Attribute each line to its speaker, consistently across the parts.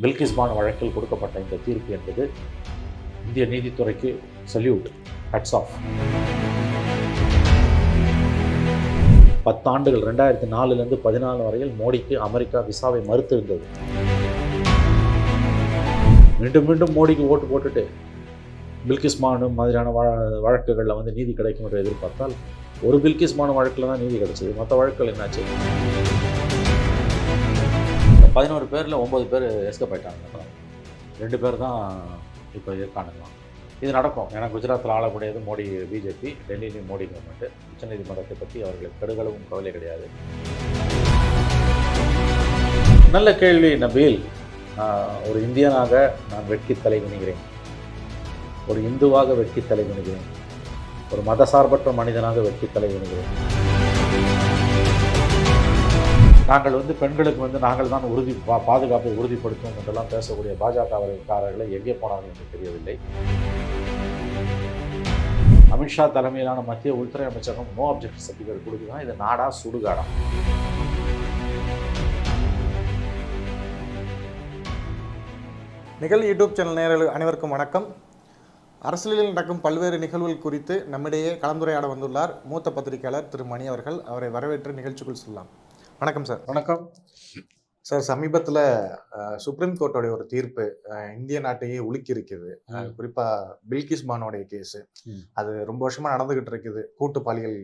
Speaker 1: பில்கிஸ் பானு வழக்கில் கொடுக்கப்பட்ட இந்த தீர்ப்பு என்பது இந்திய நீதித்துறைக்கு சல்யூட், ஹட்ஸ் ஆஃப். 10 ஆண்டுகள் 2004 14 வரையில் மோடிக்கு அமெரிக்கா விசாவை மறுத்திருந்தது. மீண்டும் மீண்டும் மோடிக்கு ஓட்டு போட்டுட்டு பில்கிஸ் பானு மாதிரியான வழக்குகளில் வந்து நீதி கிடைக்கும் என்று எதிர்பார்த்தால் ஒரு பில்கிஸ் பானு வழக்கில் தான் நீதி கிடைச்சது. மற்ற வழக்குகள் என்னாச்சு? 11 பேரில் 9 பேர் எஸ்கேப் ஆகிட்டாங்க. 2 பேர் தான் இப்போ இருக்கானுங்களாம். இது நடக்கும். ஏன்னா குஜராத்தில் ஆளக்கூடியது மோடி பிஜேபி, டெல்லியிலையும் மோடி கவர்மெண்ட்டு. உச்சநீதிமன்றத்தை பற்றி அவர்களுக்கு கடுகளவும் கவலை கிடையாது. நல்ல கேள்வி நபீல். ஒரு இந்தியனாக நான் வெட்கி தலை குனிகிறேன், ஒரு இந்துவாக வெட்கி தலை குனிகிறேன், ஒரு மதசார்பற்ற மனிதனாக வெட்கி தலை குனிகிறேன். நாங்கள் வந்து பெண்களுக்கு வந்து நாங்கள் தான் பாதுகாப்பை உறுதிப்படுத்துவோம் என்றெல்லாம் பேசக்கூடிய பாஜகக்காரர்களை எங்கே போனார்கள் என்று தெரியவில்லை. அமித்ஷா தலைமையிலான மத்திய உள்துறை அமைச்சகம் நோ அப்ஜெக்ஷன் சர்டிஃபிகேட் கொடுக்குதான். இது நாடா சுடுகாடா?
Speaker 2: நிகழ் யூடியூப் சேனல் நேயர்கள் அனைவருக்கும் வணக்கம். அரசியலில் நடக்கும் பல்வேறு நிகழ்வுகள் குறித்து நம்மிடையே கலந்துரையாட வந்துள்ளார் மூத்த பத்திரிகையாளர் திரு மணி அவர்கள். அவரை வரவேற்று நிகழ்ச்சிக்குள் சொல்லலாம். வணக்கம் சார்.
Speaker 1: வணக்கம்
Speaker 2: சார். சமீபத்தில் சுப்ரீம் கோர்ட்டோடைய ஒரு தீர்ப்பு இந்திய நாட்டையே உலுக்கி இருக்குது. குறிப்பாக பில்கிஸ் பானுடைய கேஸு அது ரொம்ப வருஷமாக நடந்துகிட்டு இருக்குது. கூட்டு பாலியல்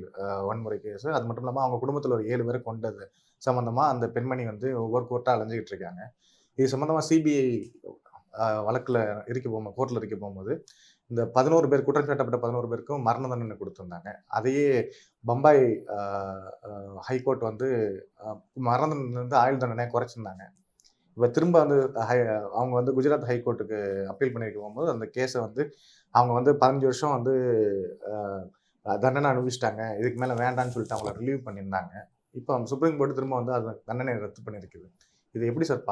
Speaker 2: வன்முறை கேஸு. அது மட்டும் இல்லாமல் அவங்க குடும்பத்தில் ஒரு 7 பேர் கொண்டது சம்மந்தமாக அந்த பெண்மணி வந்து ஒவ்வொரு கோர்ட்டாக அலைஞ்சிக்கிட்டு இருக்காங்க. இது சம்மந்தமாக சிபிஐ வழக்கில் கோர்ட்டில் இருக்க போகும்போது இந்த 11 பேர் குற்றம் சாட்டப்பட்ட 11 பேருக்கும் மரண தண்டனை கொடுத்துருந்தாங்க. அதையே பம்பாய் ஹைகோர்ட் வந்து மரண தண்டனை ஆயுள் தண்டனையாக குறைச்சிருந்தாங்க. இப்போ திரும்ப வந்து அவங்க வந்து குஜராத் ஹைகோர்ட்டுக்கு அப்பீல் பண்ணியிருக்க போகும்போது அந்த கேஸை வந்து அவங்க வந்து 15 வருஷம் வந்து தண்டனை அனுபவிச்சிட்டாங்க, இதுக்கு மேலே வேண்டான்னு சொல்லிட்டு அவங்கள ரிலீவ் பண்ணியிருந்தாங்க. இப்போ அவங்க சுப்ரீம் கோர்ட்டு திரும்ப வந்து அந்த தண்டனை ரத்து பண்ணியிருக்குது. இது எப்படி சார்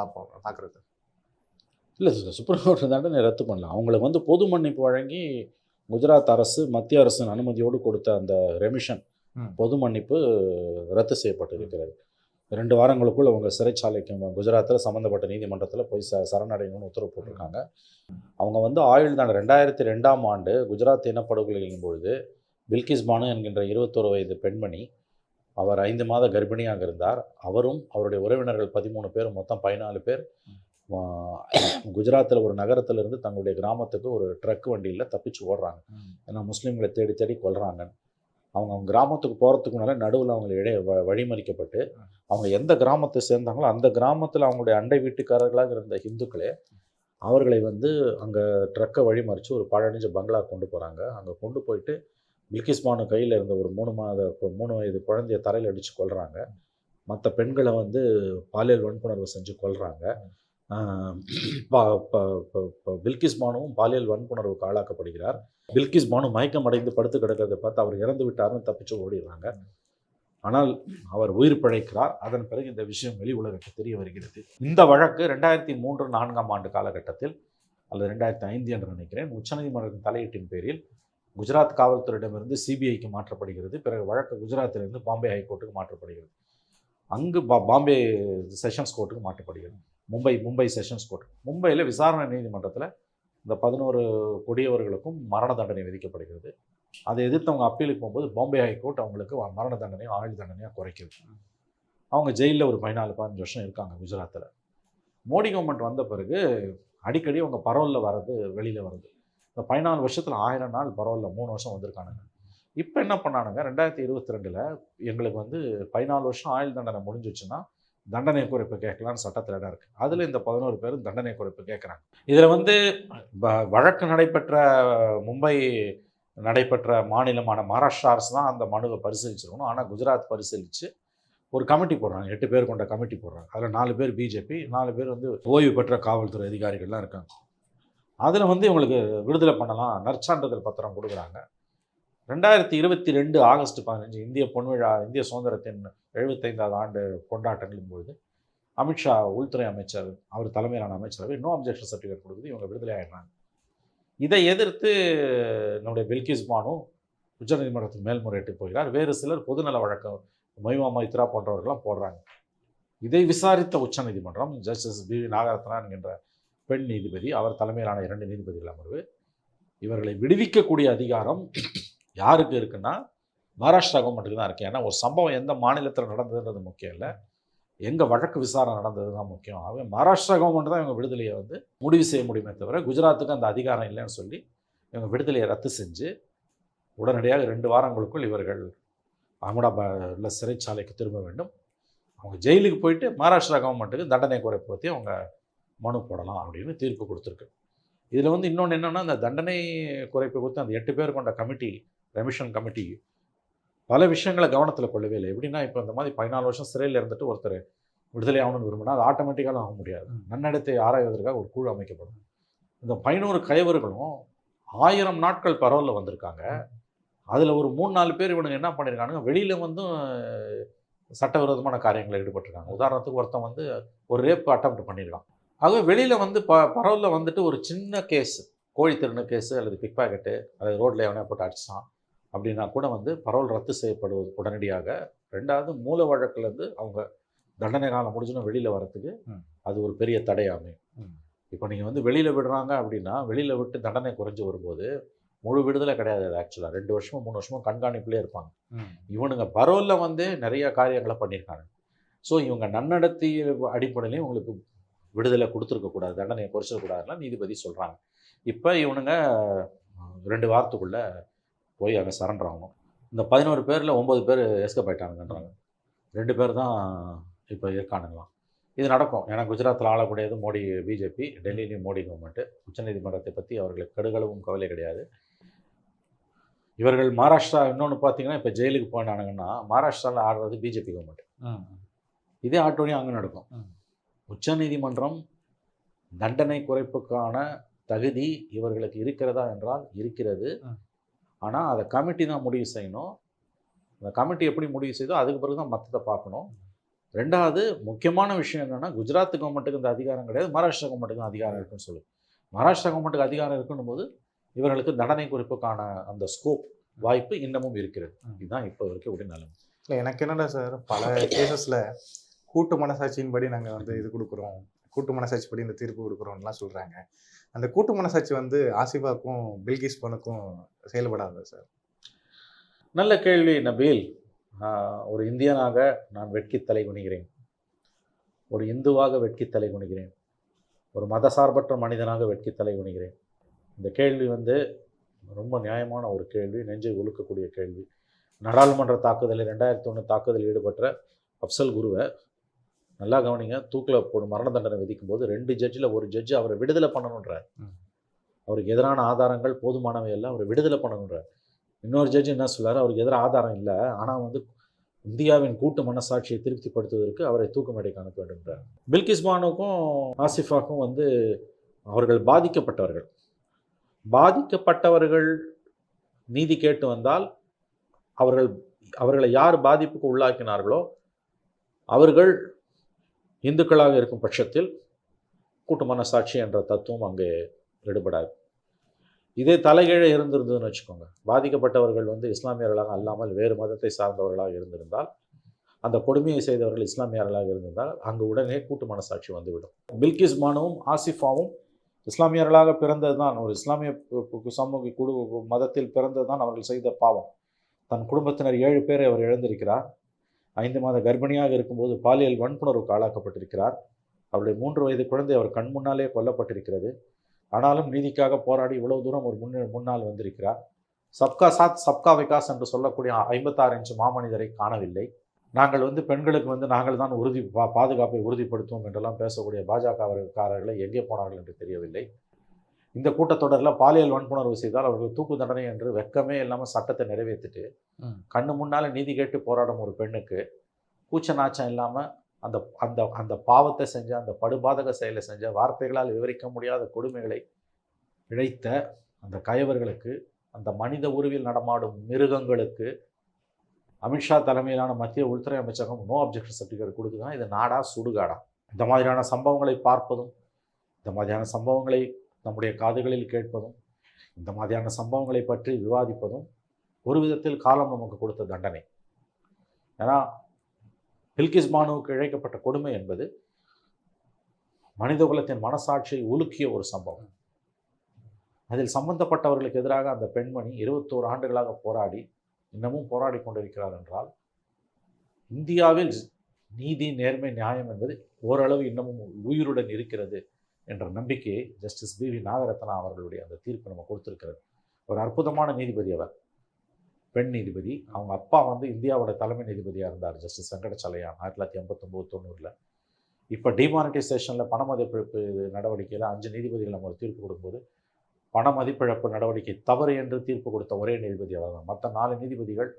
Speaker 2: பார்க்குறது?
Speaker 1: இல்லை சார், சுப்ரீம் கோர்ட் தண்டனை ரத்து பண்ணலாம். அவங்களுக்கு வந்து பொது மன்னிப்பு வழங்கி குஜராத் அரசு மத்திய அரசின் அனுமதியோடு கொடுத்த அந்த ரெமிஷன் பொது மன்னிப்பு ரத்து செய்யப்பட்டிருக்கிறது. 2 வாரங்களுக்குள் அவங்க சிறைச்சாலைக்கு குஜராத்தில் சம்மந்தப்பட்ட நீதிமன்றத்தில் போய் சரணடையணும்னு உத்தரவு போட்டிருக்காங்க. அவங்க வந்து ஆயுள் தண்டனை 2002ஆம் ஆண்டு குஜராத் இனப்படுகொலைகளின் பொழுது பில்கிஸ் பானு என்கின்ற 21 வயது பெண்மணி, அவர் 5 மாத கர்ப்பிணியாக இருந்தார். அவரும் அவருடைய உறவினர்கள் 13 பேர், மொத்தம் 14 பேர் குஜராத்தில் ஒரு நகரத்திலிருந்து தங்களுடைய கிராமத்துக்கு ஒரு ட்ரக் வண்டியில் தப்பிச்சு ஓடுறாங்க. ஏன்னா முஸ்லீம்களை தேடி தேடி கொல்றாங்க. அவங்க கிராமத்துக்கு போகிறதுக்கு முன்னால் நடுவில் அவங்களை வழிமறிக்கப்பட்டு அவங்க எந்த கிராமத்தை சேர்ந்தாங்களோ அந்த கிராமத்தில் அவங்களுடைய அண்டை வீட்டுக்காரர்களாக இருந்த இந்துக்களே அவர்களை வந்து அங்கே ட்ரக்கை வழிமறித்து ஒரு பழனிஞ்ச பங்களா கொண்டு போகிறாங்க. அங்கே கொண்டு போயிட்டு பில்கிஸ் பானு கையில் இருந்த ஒரு 3 வயது குழந்தைய தரையில் அடித்து கொல்றாங்க. மற்ற பெண்களை வந்து பாலியல் வன்புணர்வு செஞ்சு கொல்றாங்க. பில்கிஸ் பானுவும் பாலியல் வன்புணர்வுக்கு ஆளாக்கப்படுகிறார். பில்கிஸ் பானு மயக்கம் அடைந்து படுத்து கிடக்கிறதை பார்த்து அவர் இறந்து விட்டார்னு தப்பிச்சு ஓடிடுறாங்க. ஆனால் அவர் உயிர் பிழைக்கிறார். அதன் பிறகு இந்த விஷயம் வெளி உலகத்துக்கு தெரிய வருகிறது. இந்த வழக்கு 2003-4ஆம் ஆண்டு காலகட்டத்தில் அல்லது 2005 என்று நினைக்கிறேன், உச்சநீதிமன்றத்தின் தலையீட்டின் பேரில் குஜராத் காவல்துறையிடமிருந்து சிபிஐக்கு மாற்றப்படுகிறது. பிறகு வழக்கு குஜராத்திலிருந்து பாம்பே ஹைகோர்ட்டுக்கு மாற்றப்படுகிறது. அங்கு பாம்பே செஷன்ஸ் கோர்ட்டுக்கு மாற்றப்படுகிறது. Mumbai sessions court. மும்பையில் விசாரணை நீதிமன்றத்தில் இந்த 11 கொடியவர்களுக்கும் மரண தண்டனை விதிக்கப்படுகிறது. அதை எதிர்த்து அவங்க அப்பீலுக்கு போகும்போது பாம்பே ஹைகோர்ட் அவங்களுக்கு மரண தண்டனையும் ஆயுள் தண்டனையாக குறைக்குது. அவங்க ஜெயிலில் ஒரு 14-15 வருஷம் இருக்காங்க குஜராத்தில். மோடி கவர்மெண்ட் வந்த பிறகு அடிக்கடி அவங்க பரோலில் வெளியில் வருது. இந்த 14 வருஷத்தில் 1000 நாள் பரோலில் 3 வருஷம் வந்திருக்கானுங்க. இப்போ என்ன பண்ணானுங்க, 2022 எங்களுக்கு வந்து 14 வருஷம் ஆயுள் தண்டனை முடிஞ்சிச்சுன்னா தண்டனை குறைப்பு கேட்கலான்னு சட்டத்தில் இடம் இருக்குது. அதில் இந்த 11 பேரும் தண்டனை குறைப்பு கேட்குறாங்க. இதில் வந்து வழக்கு மும்பை நடைபெற்ற மாநிலமான மகாராஷ்டிரா அரசு தான் அந்த மனுவை பரிசீலிச்சிருக்கணும். ஆனால் குஜராத் பரிசீலித்து ஒரு கமிட்டி போடுறாங்க, 8 பேர் கொண்ட கமிட்டி போடுறாங்க. அதில் 4 பேர் பிஜேபி, 4 பேர் வந்து ஓய்வு பெற்ற காவல்துறை அதிகாரிகள்லாம் இருக்காங்க. அதில் வந்து இவங்களுக்கு விடுதலை பண்ணலாம், நற்சான்றிதழ் பத்திரம் கொடுக்குறாங்க. 2022 ஆகஸ்ட் 15 இந்திய சுதந்திரத்தின் 75வது ஆண்டு கொண்டாட்டங்களின் பொழுது அமித்ஷா உள்துறை அமைச்சர் அவர் தலைமையிலான அமைச்சரவை நோ அப்ஜெக்ஷன் சர்டிஃபிகேட் கொடுக்குது. இவங்க விடுதலை ஆகிடுறாங்க. இதை எதிர்த்து நம்முடைய பில்கிஸ் பானு உச்சநீதிமன்றத்துக்கு மேல்முறையீட்டு போகிறார். வேறு சிலர் பொதுநல வழக்கு மொய்மா மைத்ரா போன்றவர்கள்லாம் போடுறாங்க. இதை விசாரித்த உச்சநீதிமன்றம் ஜஸ்டிஸ் பி நாகரத்னா என்கின்ற பெண் நீதிபதி, அவர் தலைமையிலான 2 நீதிபதிகள் அமர்வு. இவர்களை விடுவிக்கக்கூடிய அதிகாரம் யாருக்கு இருக்குன்னா மகாராஷ்டிரா கவர்மெண்ட்டுக்கு தான் இருக்குது. ஏன்னா ஒரு சம்பவம் எந்த மாநிலத்தில் நடந்ததுன்றது முக்கியம் இல்லை, எங்கே வழக்கு விசாரணை நடந்தது தான் முக்கியம். ஆகவே மகாராஷ்டிரா கவர்மெண்ட் தான் இவங்க விடுதலையை வந்து முடிவு செய்ய முடியுமே தவிர குஜராத்துக்கு அந்த அதிகாரம் இல்லைன்னு சொல்லி இவங்க விடுதலையை ரத்து செஞ்சு உடனடியாக 2 வாரங்களுக்குள் இவர்கள் அகமதாபாத்தில் சிறைச்சாலைக்கு திரும்ப வேண்டும். அவங்க ஜெயிலுக்கு போயிட்டு மகாராஷ்டிரா கவர்மெண்ட்டுக்கு தண்டனை குறைப்பு பற்றி அவங்க மனு போடலாம் அப்படின்னு தீர்ப்பு கொடுத்துருக்கு. இதில் வந்து இன்னொன்று என்னென்னா, அந்த தண்டனை குறைப்பு குறித்து அந்த 8 பேர் கொண்ட கமிட்டி, ரெமிஷன் கமிட்டி பல விஷயங்களை கவனத்தில் கொள்ளவே இல்லை. எப்படின்னா, இப்போ இந்த மாதிரி 14 வருஷம் சிறையில் இருந்துட்டு ஒருத்தர் விடுதலை ஆகணும்னு விரும்பினா அது ஆட்டோமேட்டிக்காக ஆக முடியாது. நன்னடத்தை ஆராய்வதற்காக ஒரு குழு அமைக்கப்படும். இந்த 11 கைவர்களும் 1000 நாட்கள் பரோலில் வந்திருக்காங்க. அதில் ஒரு 3-4 பேர் இவனுங்க என்ன பண்ணியிருக்கானுங்க, வெளியில் வந்து சட்டவிரோதமான காரியங்களில் ஈடுபட்டிருக்காங்க. உதாரணத்துக்கு ஒருத்தன் வந்து ஒரு ரேப் அட்டெம்ப்ட் பண்ணியிருக்கான். ஆகவே வெளியில் வந்து பரோலில் வந்துட்டு ஒரு சின்ன கேஸ், கோழி திருடு கேஸு அல்லது பிக் பாக்கெட்டு, அல்லது ரோட்டில் எவனையா போட்டு அடிச்சான் அப்படின்னா கூட வந்து பரோல் ரத்து செய்யப்படுவது உடனடியாக. 2வது மூல வழக்குலேருந்து அவங்க தண்டனை காலம் முடிஞ்சுன்னா வெளியில் வரத்துக்கு அது ஒரு பெரிய தடை அமையும். இப்போ நீங்கள் வந்து வெளியில் விடுறாங்க அப்படின்னா, வெளியில் விட்டு தண்டனை குறைஞ்சி வரும்போது முழு விடுதலை கிடையாது. அது ஆக்சுவலாக 2 வருஷமோ 3 வருஷமோ கண்காணிப்புலேயே இருப்பாங்க. இவனுங்க பரோலில் வந்து நிறைய காரியங்களை பண்ணியிருக்காங்க. ஸோ இவங்க நன்னடத்தை அடிப்படையிலையும் உங்களுக்கு விடுதலை கொடுத்துருக்கக்கூடாது, தண்டனையை குறைச்சிடக்கூடாதுன்னா நீதிபதி சொல்கிறாங்க. இப்போ இவனுங்க 2 வாரத்துக்குள்ளே போய் அங்கே சரண்டர் ஆகணும். இந்த 11 பேரில் 9 பேர் எஸ்கேப் ஆகிட்டானுங்கன்றாங்க. 2 பேர் தான் இப்போ இருக்கானுங்களாம். இது நடக்கும். ஏன்னா குஜராத்தில் ஆளக்கூடியது மோடி பிஜேபி, டெல்லியிலையும் மோடி கவர்மெண்ட்டு. உச்சநீதிமன்றத்தை பற்றி அவர்களுக்கு கடுகளவும் கவலை கிடையாது. இவர்கள் மகாராஷ்டிரா இன்னொன்று பார்த்தீங்கன்னா, இப்போ ஜெயிலுக்கு போனானுங்கன்னா மகாராஷ்டிராவில் ஆடுறது பிஜேபி கவர்மெண்ட். இதே ஆட்டோனியும் அங்கே நடக்கும். உச்சநீதிமன்றம் தண்டனை குறைப்புக்கான தகுதி இவர்களுக்கு இருக்கிறதா என்றால் இருக்கிறது. ஆனால் அதை கமிட்டி தான் முடிவு செய்யணும். அந்த கமிட்டி எப்படி முடிவு செய்தோ அதுக்கு பிறகு தான் மற்றதை பார்க்கணும். 2வது முக்கியமான விஷயம் என்னென்னா, குஜராத் கவர்மெண்ட்டுக்கு இந்த அதிகாரம் கிடையாது, மகாராஷ்டிரா கவர்மெண்ட்டுக்கு அதிகாரம் இருக்குன்னு சொல்லு. மகாராஷ்டிரா கவர்மெண்ட்டுக்கு அதிகாரம் இருக்குன்னும் போது இவர்களுக்கு தண்டனை குறிப்புக்கான அந்த ஸ்கோப், வாய்ப்பு இன்னமும் இருக்கிறது. இதுதான் இப்போ இருக்கக்கூடிய நிலைமை.
Speaker 2: இல்லை, எனக்கு என்னடா சார், பல கேசஸில் கூட்டு மனசாட்சியின்படி நாங்கள் வந்து இது கொடுக்குறோம், கூட்டு மனசாட்சி படி இந்த தீர்ப்பு கொடுக்குறோம்லாம் சொல்கிறாங்க. அந்த கூட்டு மனசாட்சி வந்து ஆசிஃபாவுக்கும் பில்கிஸ் பானுக்கும் செயல்படாதா சார்?
Speaker 1: நல்ல கேள்வி நபீல். ஒரு இந்தியனாக நான் வெட்கி தலை குனிகிறேன், ஒரு இந்துவாக வெட்கி தலை குனிகிறேன், ஒரு மதசார்பற்ற மனிதனாக வெட்கி தலை குனிகிறேன். இந்த கேள்வி வந்து ரொம்ப நியாயமான ஒரு கேள்வி, நெஞ்சை ஒழுக்கக்கூடிய கேள்வி. நாடாளுமன்ற தாக்குதலில் 2001 தாக்குதலில் ஈடுபட்ட அப்சல் குருவை நல்லா கவனிங்க, தூக்கில் போடும் மரண தண்டனை விதிக்கும் போது 2 ஜட்ஜில் ஒரு ஜட்ஜு அவரை விடுதலை பண்ணணுன்றார். அவருக்கு எதிரான ஆதாரங்கள் போதுமானவை எல்லாம் அவரை விடுதலை பண்ணணுன்றார். இன்னொரு ஜட்ஜு என்ன சொல்கிறார், அவருக்கு எதிராக ஆதாரம் இல்லை, ஆனால் வந்து இந்தியாவின் கூட்டு மனசாட்சியை திருப்திப்படுத்துவதற்கு அவரை தூக்கு மேடைக்கு அனுப்ப வேண்டும்ன்றார். பில்கிஸ் பானுக்கும் ஆசிஃபாக்கும் வந்து அவர்கள் பாதிக்கப்பட்டவர்கள் நீதி கேட்டு வந்தால் அவர்களை யார் பாதிப்புக்கு உள்ளாக்கினார்களோ அவர்கள் இந்துக்களாக இருக்கும் பட்சத்தில் கூட்டு மனசாட்சி என்ற தத்துவம் அங்கே ஈடுபடாது. இதே தலைகீழே இருந்திருந்ததுன்னு வச்சுக்கோங்க, பாதிக்கப்பட்டவர்கள் வந்து இஸ்லாமியர்களாக அல்லாமல் வேறு மதத்தை சார்ந்தவர்களாக இருந்திருந்தால், அந்த கொடுமையை செய்தவர்கள் இஸ்லாமியர்களாக இருந்திருந்தால் அங்கு உடனே கூட்டு மனசாட்சி வந்துவிடும். பில்கிஸ் பானுவும் ஆசிஃபாவும் இஸ்லாமியர்களாக பிறந்தது தான், ஒரு இஸ்லாமிய சமூக மதத்தில் பிறந்தது தான் அவர்கள் செய்த பாவம். தன் குடும்பத்தினர் 7 பேரை அவர் இழந்திருக்கிறார். 5 மாத கர்ப்பிணியாக இருக்கும்போது பாலியல் வன்புணர்வுக்கு ஆளாக்கப்பட்டிருக்கிறார். அவருடைய 3 வயது குழந்தை அவர் கண் முன்னாலே கொல்லப்பட்டிருக்கிறது. ஆனாலும் நீதிக்காக போராடி இவ்வளவு தூரம் ஒரு முன்னால் வந்திருக்கிறார். சப்கா சாத் சப்கா விகாஸ் என்று சொல்லக்கூடிய 56 இன்ச்சு மாமனிதரை காணவில்லை. நாங்கள் வந்து பெண்களுக்கு வந்து நாங்கள் தான் பாதுகாப்பை உறுதிப்படுத்துவோம் என்றெல்லாம் பேசக்கூடிய பாஜகக்காரர்களை எங்கே போனார்கள் என்று தெரியவில்லை. இந்த கூட்டத்தொடரில் பாலியல் வன்புணர்வு செய்தால் அவர்கள் தூக்கு தண்டனை என்று வெக்கமே இல்லாமல் சட்டத்தை நிறைவேற்றிட்டு கண்ணு முன்னால் நீதி கேட்டு போராடும் ஒரு பெண்ணுக்கு கூச்ச நாச்சம் இல்லாமல் அந்த அந்த அந்த பாவத்தை செஞ்ச, அந்த படுபாதக செயலை செஞ்ச, வார்த்தைகளால் விவரிக்க முடியாத கொடுமைகளை இழைத்த அந்த கயவர்களுக்கு, அந்த மனித உருவில் நடமாடும் மிருகங்களுக்கு அமித்ஷா தலைமையிலான மத்திய உள்துறை அமைச்சகம் நோ அப்ஜெக்ஷன் சர்டிஃபிகேட் கொடுக்குதான். இது நாடா சுடுகாடா? இந்த மாதிரியான சம்பவங்களை பார்ப்பதும், இந்த மாதிரியான சம்பவங்களை நம்முடைய காதுகளில் கேட்பதும், இந்த மாதிரியான சம்பவங்களை பற்றி விவாதிப்பதும் ஒரு விதத்தில் காலம் நமக்கு கொடுத்த தண்டனை. ஏன்னா பில்கிஸ் பானுவுக்கு இழைக்கப்பட்ட கொடுமை என்பது மனிதகுலத்தின் மனசாட்சியை உலுக்கிய ஒரு சம்பவம். அதில் சம்பந்தப்பட்டவர்களுக்கு எதிராக அந்த பெண்மணி 21 ஆண்டுகளாக போராடி இன்னமும் போராடி கொண்டிருக்கிறார் என்றால், இந்தியாவில் நீதி, நேர்மை, நியாயம் என்பது ஓரளவு இன்னமும் உயிருடன் இருக்கிறது என்ற நம்பிக்கையை ஜஸ்டிஸ் பிவி நாகரத்னா அவர்களுடைய அந்த தீர்ப்பு நம்ம கொடுத்திருக்கிறது. ஒரு அற்புதமான நீதிபதி அவர், பெண் நீதிபதி. அவங்க அப்பா வந்து இந்தியாவோட தலைமை நீதிபதியாக இருந்தார், ஜஸ்டிஸ் வெங்கடச்சலையான், 1989-90. இப்போ டிமானிட்டைசேஷனில் பண மதிப்பிழப்பு நடவடிக்கையில் 5 நீதிபதிகள் நம்ம ஒரு தீர்ப்பு கொடுக்கும்போது பண மதிப்பிழப்பு நடவடிக்கை தவறு என்று தீர்ப்பு கொடுத்த ஒரே நீதிபதி அவர் தான். மற்ற 4 நீதிபதிகள்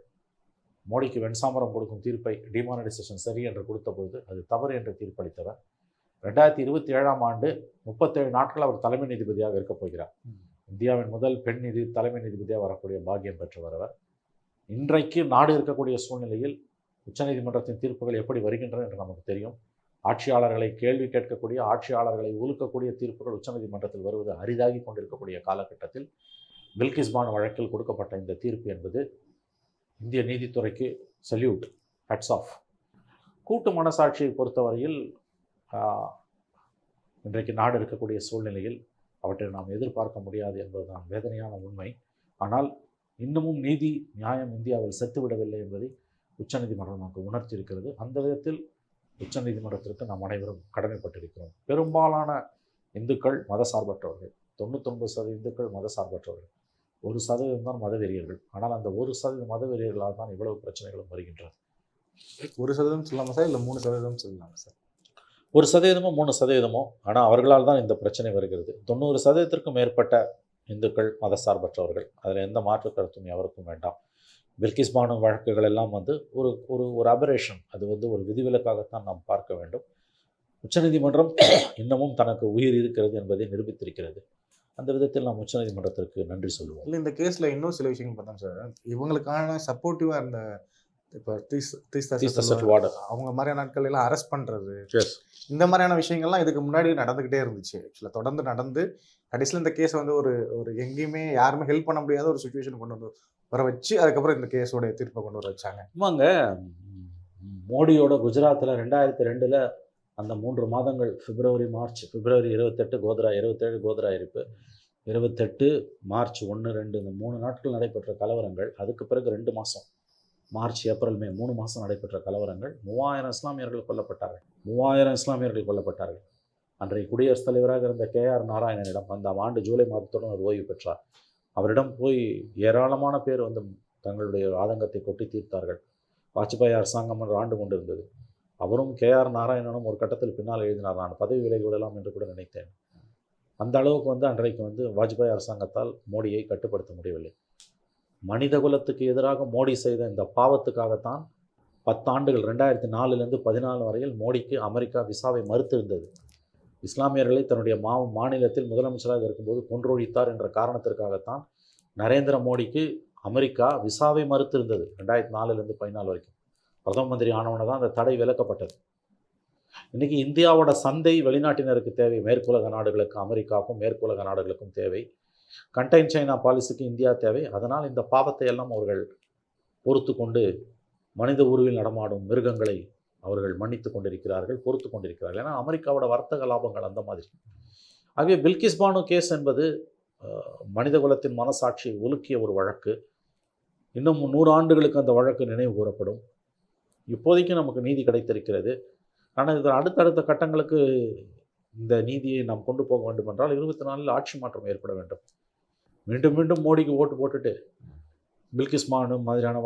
Speaker 1: மோடிக்கு வெண்சாமரம் கொடுக்கும் தீர்ப்பை டிமானிட்டைசேஷன் சரி என்று கொடுத்தபோது அது தவறு என்று தீர்ப்பளித்தவர். 2027ஆம் ஆண்டு 37 நாட்கள் அவர் தலைமை நீதிபதியாக இருக்கப் போகிறார். இந்தியாவின் முதல் பெண் தலைமை நீதிபதியாக வரக்கூடிய பாக்கியம் பெற்றவர் அவர். இன்றைக்கு நாடு இருக்கக்கூடிய சூழ்நிலையில் உச்சநீதிமன்றத்தின் தீர்ப்புகள் எப்படி வருகின்றன என்று நமக்கு தெரியும். ஆட்சியாளர்களை கேள்வி கேட்கக்கூடிய, ஆட்சியாளர்களை உலுக்கக்கூடிய தீர்ப்புகள் உச்சநீதிமன்றத்தில் வருவது அரிதாகி கொண்டிருக்கக்கூடிய காலகட்டத்தில் பில்கிஸ் பானு வழக்கில் கொடுக்கப்பட்ட இந்த தீர்ப்பு என்பது இந்திய நீதித்துறைக்கு சல்யூட், ஹட்ஸ் ஆஃப். கூட்டு மனசாட்சியை பொறுத்தவரையில் இன்றைக்கு நாடு இருக்கக்கூடிய சூழ்நிலையில் அவற்றை நாம் எதிர்பார்க்க முடியாது என்பதுதான் வேதனையான உண்மை. ஆனால் இன்னமும் நீதி, நியாயம் இந்தியாவில் செத்துவிடவில்லை என்பதை உச்சநீதிமன்றம் நமக்கு உணர்த்தியிருக்கிறது. அந்த விதத்தில் உச்சநீதிமன்றத்திற்கு நாம் அனைவரும் கடமைப்பட்டிருக்கிறோம். பெரும்பாலான இந்துக்கள் மதசார்பற்றவர்கள், 99% இந்துக்கள் மதசார்பற்றவர்கள், 1% தான் மதவெறியர்கள். ஆனால் அந்த 1% மதவெறியர்களால் தான் இவ்வளவு பிரச்சனைகளும் வருகின்றன.
Speaker 2: 1% சொல்லாமல் சார், இல்லை 3% சொல்லலாமா சார்?
Speaker 1: 1%மோ 3%மோ, ஆனால் அவர்களால் தான் இந்த பிரச்சனை வருகிறது. 90%க்கும் மேற்பட்ட இந்துக்கள் மதசார்பற்றவர்கள், அதில் எந்த மாற்று கருத்தும் எவருக்கும் வேண்டாம். பில்கிஸ் பானு வழக்குகள் எல்லாம் வந்து ஒரு ஒரு ஒரு அபரேஷன், அது வந்து ஒரு விதிவிலக்காகத்தான் நாம் பார்க்க வேண்டும். உச்சநீதிமன்றம் இன்னமும் தனக்கு உயிர் இருக்கிறது என்பதை நிரூபித்திருக்கிறது. அந்த விதத்தில் நாம் உச்சநீதிமன்றத்திற்கு நன்றி சொல்லுவோம்.
Speaker 2: இல்லை, இந்த கேஸில் இன்னும் சில விஷயங்கள் பார்த்தோம் சார். இவங்களுக்கான சப்போர்ட்டிவாக இருந்த இப்போ தீஸ்தா செட்வாட் அவங்க மாதிரியான நாட்கள் எல்லாம் அரெஸ்ட் பண்ணுறது, இந்த மாதிரியான விஷயங்கள்லாம் இதுக்கு முன்னாடி நடந்துக்கிட்டே இருந்துச்சு. ஆக்சுவலாக தொடர்ந்து நடந்து கடைசியில் இந்த கேஸை வந்து ஒரு எங்கேயுமே யாருமே ஹெல்ப் பண்ண முடியாத ஒரு சுச்சுவேஷன் கொண்டு வந்து வர வச்சு அதுக்கப்புறம் இந்த கேஸோடைய தீர்ப்பை கொண்டு வர வச்சாங்க.
Speaker 1: ஆமாங்க, மோடியோட குஜராத்தில் 2002 அந்த 3 மாதங்கள் பிப்ரவரி 28 கோத்ரா, 27 கோத்ரா எரிப்பு, 28 மார்ச் 1, 2 இந்த 3 நாட்கள் நடைபெற்ற கலவரங்கள். அதுக்கு பிறகு 2 மாதம், மார்ச், ஏப்ரல், மே 3 மாதம் நடைபெற்ற கலவரங்கள். 3000 இஸ்லாமியர்கள் கொல்லப்பட்டார்கள். 3000 இஸ்லாமியர்கள் கொல்லப்பட்டார்கள். அன்றைய குடியரசுத் தலைவராக இருந்த KR நாராயணனிடம் அந்த ஆண்டு ஜூலை மாதத்துடன் ஒரு ஓய்வு பெற்றார். அவரிடம் போய் ஏராளமான பேர் வந்து தங்களுடைய ஆதங்கத்தை கொட்டி தீர்த்தார்கள். வாஜ்பாய் அரசாங்கம் என்று ஆண்டு கொண்டிருந்தது. அவரும் KR நாராயணனும் ஒரு கட்டத்தில் பின்னால் எழுதினார், நான் பதவி விலகி விடலாம் என்று கூட நினைத்தேன். அந்த அளவுக்கு வந்து அன்றைக்கு வந்து வாஜ்பாய் அரசாங்கத்தால் மோடியை கட்டுப்படுத்த முடியவில்லை. மனித குலத்துக்கு எதிராக மோடி செய்த இந்த பாவத்துக்காகத்தான் 10 ஆண்டுகள் 2004 14 வரையில் மோடிக்கு அமெரிக்கா விசாவை மறுத்திருந்தது. இஸ்லாமியர்களை தன்னுடைய மாநிலத்தில் முதலமைச்சராக இருக்கும்போது கொன்றொழித்தார் என்ற காரணத்திற்காகத்தான் நரேந்திர மோடிக்கு அமெரிக்கா விசாவை மறுத்திருந்தது. 2004 14 வரைக்கும் பிரதம மந்திரி ஆனவன தான் அந்த தடை விலக்கப்பட்டது. இன்றைக்கி இந்தியாவோட சந்தை வெளிநாட்டினருக்கு தேவை, மேற்குலக நாடுகளுக்கு, அமெரிக்காவுக்கும் மேற்குலக நாடுகளுக்கும் தேவை. கண்டெய்ன் சைனா பாலிசிக்கு இந்தியா தேவை. அதனால் இந்த பாவத்தை எல்லாம் அவர்கள் பொறுத்து கொண்டு மனித உருவில் நடமாடும் மிருகங்களை அவர்கள் மன்னித்து கொண்டிருக்கிறார்கள், பொறுத்து கொண்டிருக்கிறார்கள். ஏன்னா அமெரிக்காவோட வர்த்தக லாபங்கள் அந்த மாதிரி. ஆகவே பில்கிஸ் பானு கேஸ் என்பது மனித குலத்தின் மனசாட்சியை உலுக்கிய ஒரு வழக்கு. இன்னும் 100 ஆண்டுகளுக்கு அந்த வழக்கு நினைவு கூறப்படும். இப்போதைக்கு நமக்கு நீதி கிடைத்திருக்கிறது. ஆனால் இது அடுத்தடுத்த கட்டங்களுக்கு இந்த நீதியை நாம் கொண்டு போக வேண்டும் என்றால் 24 ஆட்சி மாற்றம் ஏற்பட வேண்டும். மீண்டும் மீண்டும் மோடிக்கு ஓட்டு போட்டுட்டு பில்கிஸ் பானு மாதிரியான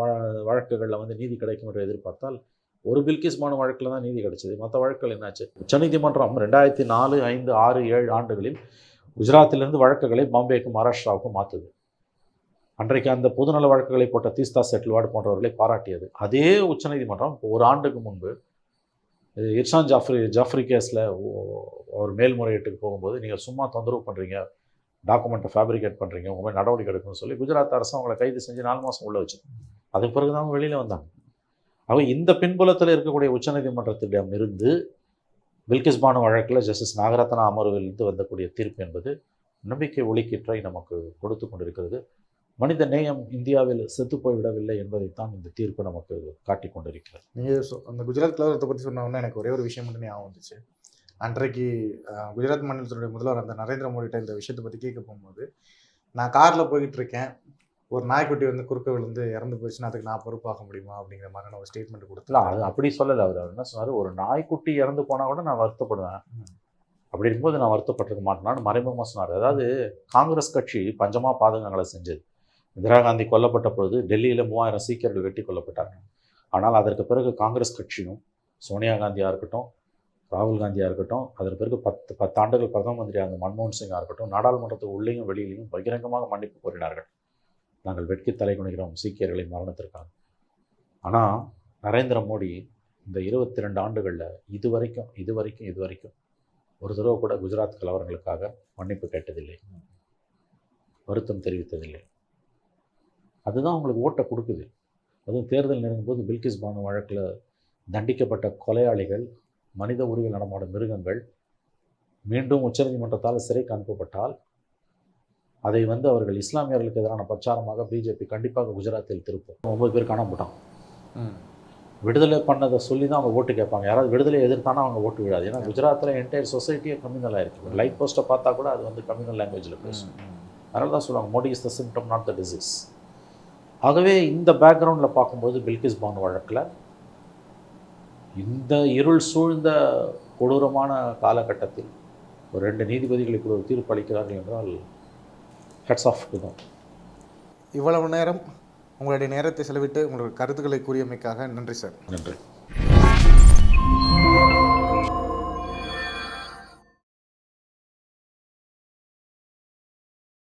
Speaker 1: வழக்குகளில் வந்து நீதி கிடைக்கும் என்று எதிர்பார்த்தால், ஒரு பில்கிஸ் பானு வழக்கில் தான் நீதி கிடைச்சது. மற்ற வழக்குகள் என்னாச்சு? உச்சநீதிமன்றம் 2004, 5, 6, 7 ஆண்டுகளில் குஜராத்திலிருந்து வழக்குகளை பாம்பேக்கும் மகாராஷ்டிராவுக்கும் மாற்றுது. அன்றைக்கு அந்த பொதுநல வழக்குகளை போட்ட தீஸ்தா செட்வாட் போன்றவர்களை பாராட்டியது. அதே உச்சநீதிமன்றம் ஒரு ஆண்டுக்கு முன்பு இர்ஷான் ஜாஃப்ரி கேஸில் ஒரு மேல்முறையீட்டுக்கு போகும்போது, நீங்கள் சும்மா தொந்தரவு பண்ணுறீங்க, டாக்குமெண்ட்டை ஃபேப்ரிகேட் பண்ணுறீங்க, உங்கள் மாதிரி நடவடிக்கை எடுக்கணும்னு சொல்லி குஜராத் அரசு அவங்களை கைது செஞ்சு 4 மாதம் உள்ள வச்சு அதுக்கு பிறகு தான் வெளியில் வந்தாங்க. அவங்க இந்த பின்புலத்தில் இருக்கக்கூடிய உச்சநீதிமன்றத்திடம் இருந்து பில்கிஸ் பானு வழக்கில் ஜஸ்டிஸ் நாகரத்னா அமர்விலிருந்து வந்தக்கூடிய தீர்ப்பு என்பது நம்பிக்கை ஒளிக்கீற்றை நமக்கு கொடுத்து கொண்டிருக்கிறது. மனித நேயம் இந்தியாவில் செத்து போய்விடவில்லை என்பதைத்தான் இந்த தீர்ப்பு நமக்கு காட்டி கொண்டிருக்கிறது.
Speaker 2: நீங்கள் அந்த குஜராத் கலவரத்தை பற்றி சொன்னோன்னா எனக்கு ஒரே ஒரு விஷயம் மட்டும் ஞாபகம் வந்துச்சு. அன்றைக்கு குஜராத் மாநிலத்தினுடைய முதல்வர் அந்த நரேந்திர மோடிகிட்ட இந்த விஷயத்தை பற்றி கேட்க போகும்போது, நான் காரில் போய்கிட்டு இருக்கேன், ஒரு நாய்க்குட்டி வந்து குறுக்க விழுந்து இறந்து போயிடுச்சுன்னா அதுக்கு நான் பொறுப்பாக முடியுமா அப்படிங்கிற மாதிரியான ஒரு ஸ்டேட்மெண்ட்
Speaker 1: இல்லை,
Speaker 2: கொடுத்துல.
Speaker 1: அது அப்படி சொல்லலை. அவர் என்ன சொன்னார், ஒரு நாய்க்குட்டி இறந்து போனால் கூட நான் வருத்தப்படுவேன், அப்படி இருக்கும்போது நான் வருத்தப்பட்டிருக்க மாட்டேனான்னு மறைமுகமாக சொன்னார். அதாவது காங்கிரஸ் கட்சி பஞ்சமா பாதகங்களை செஞ்சது. இந்திரா காந்தி கொல்லப்பட்ட பொழுது டெல்லியில் 3000 சீக்கியர்கள் வெட்டி கொல்லப்பட்டாங்க. ஆனால் அதற்கு பிறகு காங்கிரஸ் கட்சியும் சோனியா காந்தியாக இருக்கட்டும், ராகுல் காந்தியாக இருக்கட்டும், அதற்கு பிறகு 10 ஆண்டுகள் பிரதம மந்திரியாக இருந்த மன்மோகன் சிங்காக இருக்கட்டும், நாடாளுமன்றத்துக்கு உள்ளேயும் வெளியிலையும் பகிரங்கமாக மன்னிப்பு கோரினார்கள். நாங்கள் வெட்கி தலை குனிகிறோம் சீக்கியர்களை மரணத்திற்காக. ஆனால் நரேந்திர மோடி இந்த 22 ஆண்டுகளில் இதுவரைக்கும் ஒரு தடவை கூட குஜராத் கலவரங்களுக்காக மன்னிப்பு கேட்டதில்லை, வருத்தம் தெரிவித்ததில்லை. அதுதான் உங்களுக்கு ஓட்டை கொடுக்குது. அதுவும் தேர்தல் நெருங்கும் போது பில்கிஸ் பானு வழக்கில் தண்டிக்கப்பட்ட கொலையாளிகள், மனித உரிமையில் நடமாடும் மிருகங்கள் மீண்டும் உச்சநீதிமன்றத்தால் சிறைக்கு அனுப்பப்பட்டால் அதை அவர்கள் இஸ்லாமியர்களுக்கு எதிரான பிரச்சாரமாக பிஜேபி கண்டிப்பாக குஜராத்தில் திருப்பும். 9 பேர் காணாம போட்டான். விடுதலை பண்ணதை சொல்லி தான் அவங்க ஓட்டு கேட்பாங்க. யாராவது விடுதலை எதிர்த்தானா அவங்க ஓட்டு விடாது. ஏன்னா குஜராத்தில் என்டையர் சொசைட்டியே கம்யூனலாக இருக்குது. லைட் போஸ்ட்டை பார்த்தா கூட அது கம்யூனல் லாங்குவேஜில் பேசும். அதனால தான் சொல்லுவாங்க Modi is the symptom not the disease. ஆகவே இந்த பேக்ரவுண்டில் பார்க்கும்போது பில்கிஸ் பானு வழக்கில் இந்த இருள் சூழ்ந்த கொடூரமான காலகட்டத்தில் ஒரு 2 நீதிபதிகள் இப்படி ஒரு தீர்ப்பு அளிக்கிறார்கள் என்றால் ஹெட்ஸ் ஆஃப் டு தம்.
Speaker 2: இவ்வளவு நேரம் உங்களுடைய நேரத்தை செலவிட்டு உங்களுடைய கருத்துக்களை கூறியமைக்காக நன்றி சார்.
Speaker 1: நன்றி.